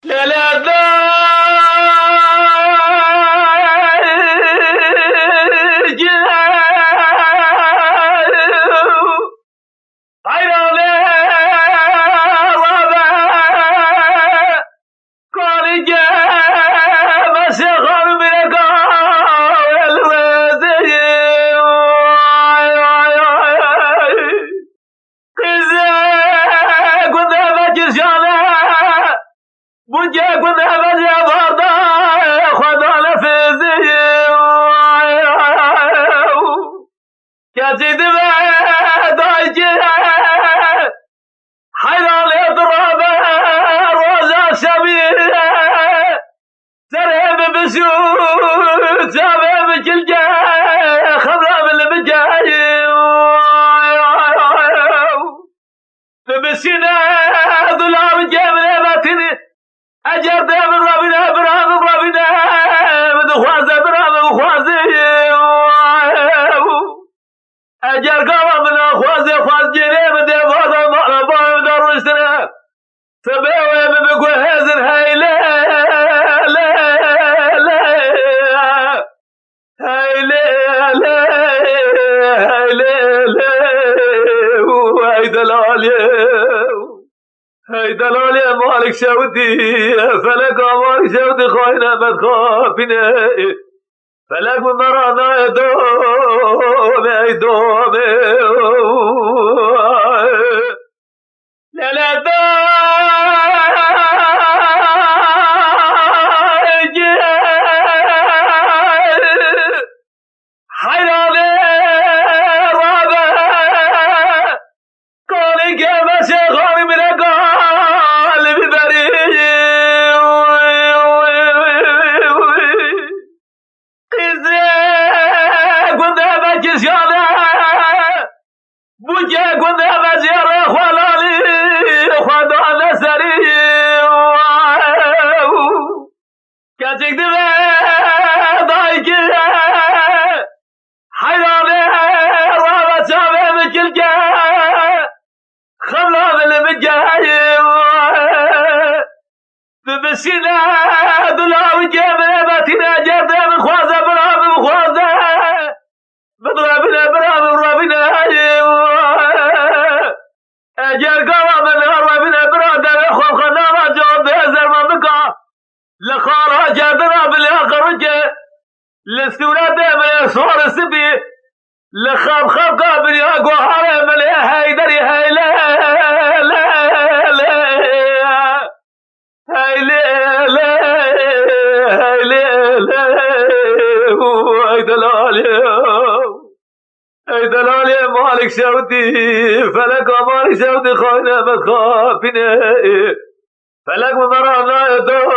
لا لا لا مالك شودي فلك مالك شودي خاينة مدخافنا فلك مرانا يدوم يدوم لا لا لخاب خاب قابل يا قهر من يا هيدر يا هيلا لا لا هيلا لا هيلا لا اي دلالي مالك شودي فلك مالك شودي خاينة مخافنا فلك مرانا يدور